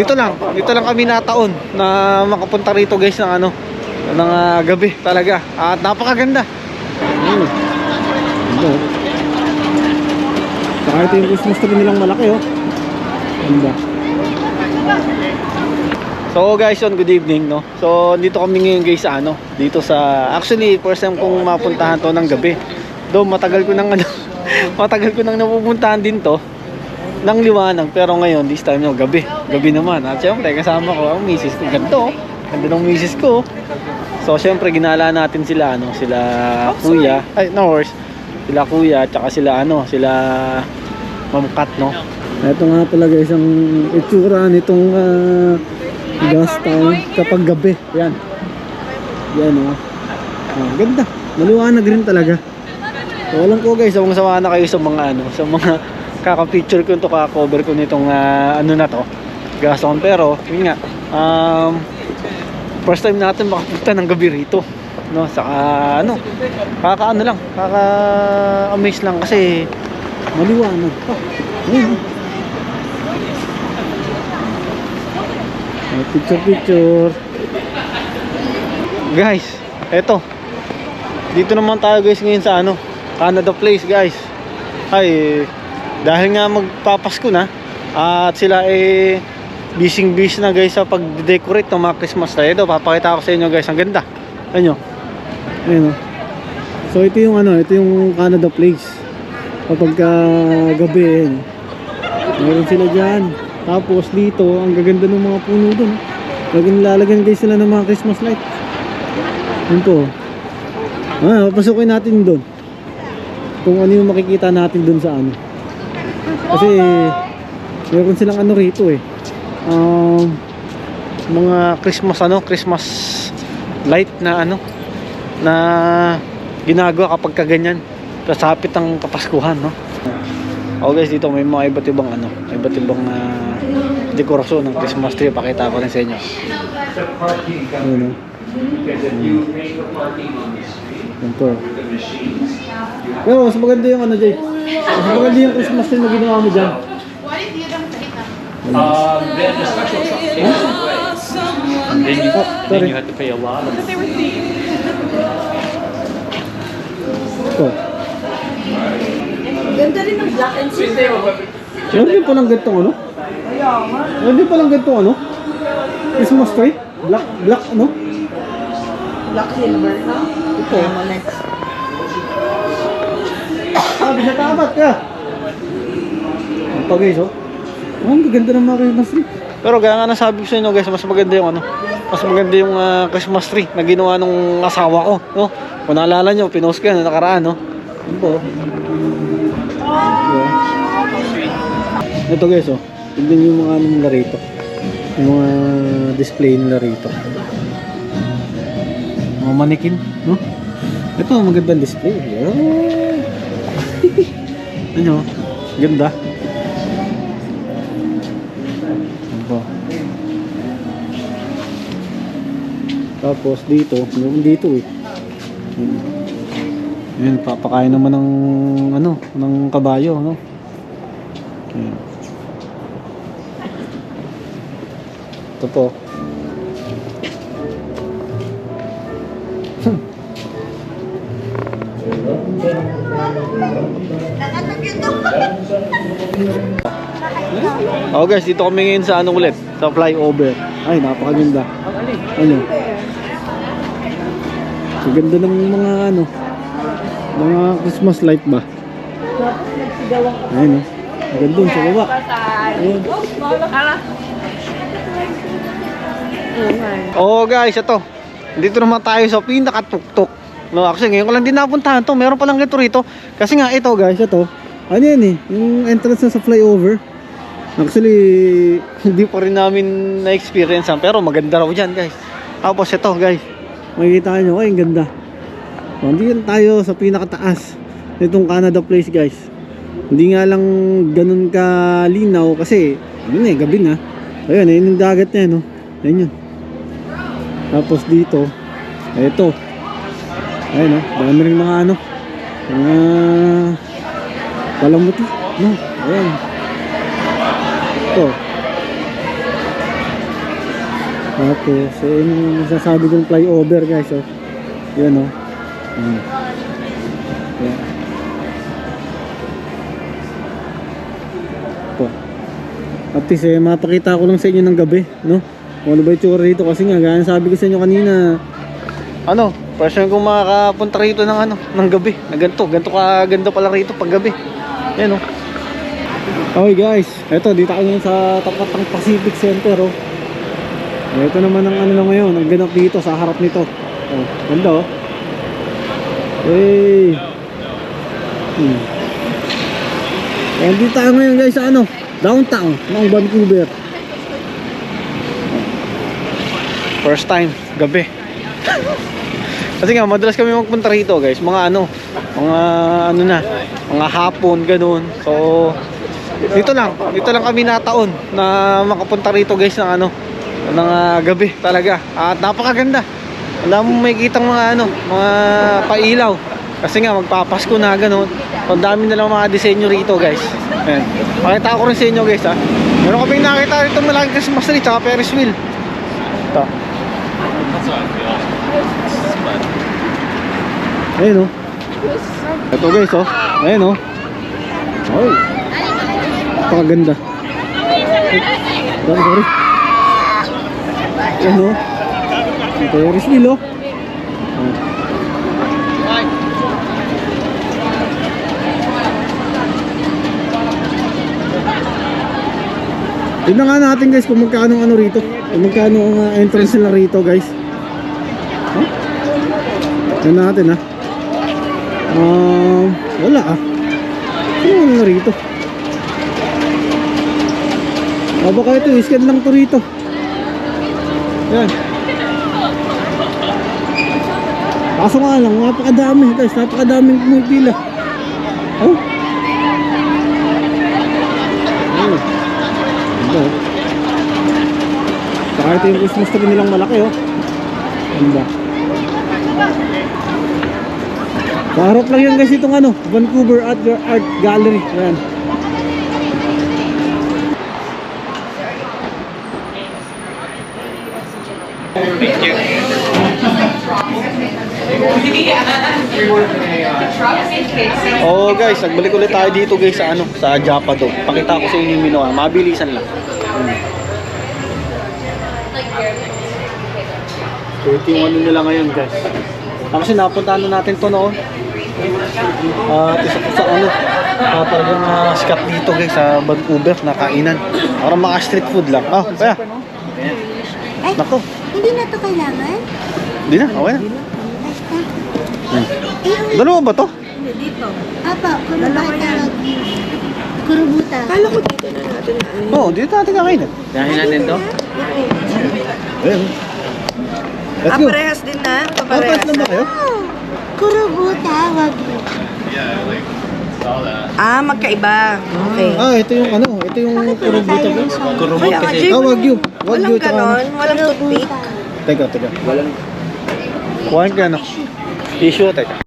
Dito lang kami nataon na makapunta rito guys ng ano, ng gabi talaga. At napakaganda. Saka ito yung Christmas tree nilang malaki oh. Ganda. So guys, good evening no. So dito kami ngayon guys sa ano, dito sa actually first time kong mapuntahan to ng gabi. Though matagal ko nang ano, matagal ko nang napupuntahan din to ng liwanag, pero ngayon this time no, gabi naman. At syempre kasama ko ang misis ko. Ganito, ganda ng misis ko. So syempre ginala natin sila ano, sila kuya, ay no horse. Sila kuya at saka sila ano, sila mamkat no. Ito nga pala guys ang itsura nitong gas town kapag gabi. Yan. Yan oh. Ganda. Maliwanag rin talaga. So alam ko guys, sawa na kayo sa mga ano, sa mga kaka-picture ko to, kaka-cover ko nitong ano na to, gas town. Pero yun nga, first time natin makapunta ng gabi rito no, saka ano, kaka-ano lang, kaka-amaze lang kasi Maliwanag. Picture. Guys, eto. Dito naman tayo guys ngayon sa ano, Canada Place guys. Ay, dahil nga magpapasko na at sila busy na guys sa pag-decorate ng mga Christmas tree. Ito, papakita ko sa inyo guys, ang ganda. Ano? Ayun oh. So ito yung ano, ito yung Canada Place. Kapag gabi eh. Meron sila dyan. Tapos dito, ang gaganda ng mga puno dun. Lalagyan guys sila ng mga Christmas light. Yun po. Papasukin natin dun. Kung ano yung makikita natin dun sa ano. Kasi meron silang ano rito eh. Mga Christmas ano, Christmas light na ano, na ginagawa kapag kaganyan. Kasapit ang Kapaskuhan no. Okay guys, dito may mga iba't ibang ano, iba't ibang dekorasyon ng Christmas tree. Pakita ko rin sa inyo. Ayun oh. Yan po. Pero mas maganda yung ano Jay. Mas maganda yung Christmas tree na ginawa mo dyan. Then the special truck takes it away. Then you have to pay a lot of Ito. Ganda rin ng black and silver. Meron din palang gantong ano? Meron din palang gantong ano? Christmas tree? Black ano? Black silver, no? Ito. Next. Binatabat ka. Ang pa guys oh. Ang ganda ng mga Christmas tree. Pero gaya nga nasabi ko sa inyo guys, mas maganda yung ano, mas maganda yung Christmas tree na ginawa nung asawa ko no. Kung naalala nyo, pinost ko yan nakaraan no. Ano po? Ito guys oh. Tignan yung mga ano nila rito. Yung mga display nila rito. Mga manikin no? Ito magandang display. Ano? Ganda. Tapos dito, meron dito eh. Ayan, papakain naman ng ano, ng kabayo, no? Ayan. Ito po. Oh guys, dito kami ngayon sa anong ulit? Sa flyover. Ay, napakaganda. Ano? Ang ganda ng mga ano, mga Christmas light ba? Ayun oh. Ang ganda dun sa baba. Ayun. Oh guys, ito. Dito naman tayo sa pinakatuktok. No, actually ngayon ko lang din napuntahan to. Meron palang ganito rito. Kasi nga ito guys, ito. Ano yan eh? Yung entrance na sa flyover. Actually, hindi pa rin namin na-experience pero maganda raw dyan guys. Tapos ito guys, Makikita nyo, ay ang ganda. Nandito tayo sa pinakataas nitong Canada Place guys. Hindi nga lang ganun kalinaw kasi yun eh, gabi na. Ayun, ayun yung dagat niya no. Ayun yun. Tapos dito, eto. Ayun oh, dami rin mga ano, mga palamuti no. Ayun. Ito. Tapos, yung sasabi kong flyover guys, oh. Yan, oh. Yan. Ito. At least, mapakita ko lang sa inyo ng gabi, no? Kung ano ba yung tsura dito kasi nga, gaya sabi ko sa inyo kanina, Ano, first time kong makakapunta rito ng ano, ng gabi. Na ganito ka ganda pala rito pag gabi. Yan oh. okay guys, eto dito kami sa tapat ng Pacific Center, oh. Ito naman ang ano na ngayon, ang ganap dito sa harap nito. Oh, ganda oh. Hey. Ayan, dito tayo ngayon guys sa ano, downtown ng Vancouver. First time, gabi. Kasi nga, madalas kami magpunta rito guys. Mga ano na, mga hapon, ganun. So, dito lang kami nataon na makapunta rito guys ng ano, ng gabi talaga. At napakaganda. Wala mo makikitang mga ano, mga pailaw. Kasi nga, magpapasko na ganun. So, ang dami na lang mga disenyo rito guys. Ayan. Pakita ko rin sa inyo guys ha. Meron kaming nakita rito malaking Christmas tree tsaka Ferris wheel. Ito. Ayun oh. Ito guys oh. Ayun oh. Ay. Napakaganda. Sorry. Ayun oh. Ferris wheel oh. Tignan nga natin guys kung magkano ang ano rito. Kung magkano ang entrance nila rito guys. Huh? Tignan natin ha. Wala ah. Ano na rito? Baka ito, scan lang to rito. Yan. Kaso nga lang, napakadami guys. Napakadaming pumipila. Oh. Ito. Saka ito yung Christmas tree nilang malaki oh. Ganda. Paharap lang yan guys itong ano, Vancouver Art Gallery. Ayan. Oh guys, nagbalik ulit tayo dito guys sa ano, sa Japa do. Pakita ko sa inyo yung menu, mabilisan lang. So ito yung ano nila ngayon guys. Kasi napuntahan na natin to noon. Isa po sa ano, talagang sikat dito guys sa Vancouver na kainan. Parang mga street food lang. Oh, kaya. Ay, Nako. hindi na to kailangan? Hindi na, okay na. Dalawa ba to? Hindi, dito. Apa, kurubata. Kurubuta. Kala ko dito na natin. Oo, dito natin kakainin. Dahil natin to? Ayan. Let's go. Parehas din na. Paparehas lang ba kayo? Kurubuta, wag mo. Magkaiba. Okay. Ito yung ano, ito yung kurubuta guys. Kurubot Kaya kasi. nga, Wagyu. Wagyu Walang tsaka ganon, walang toothpick. Teka. Kuhain ka ano? Tissue, teka.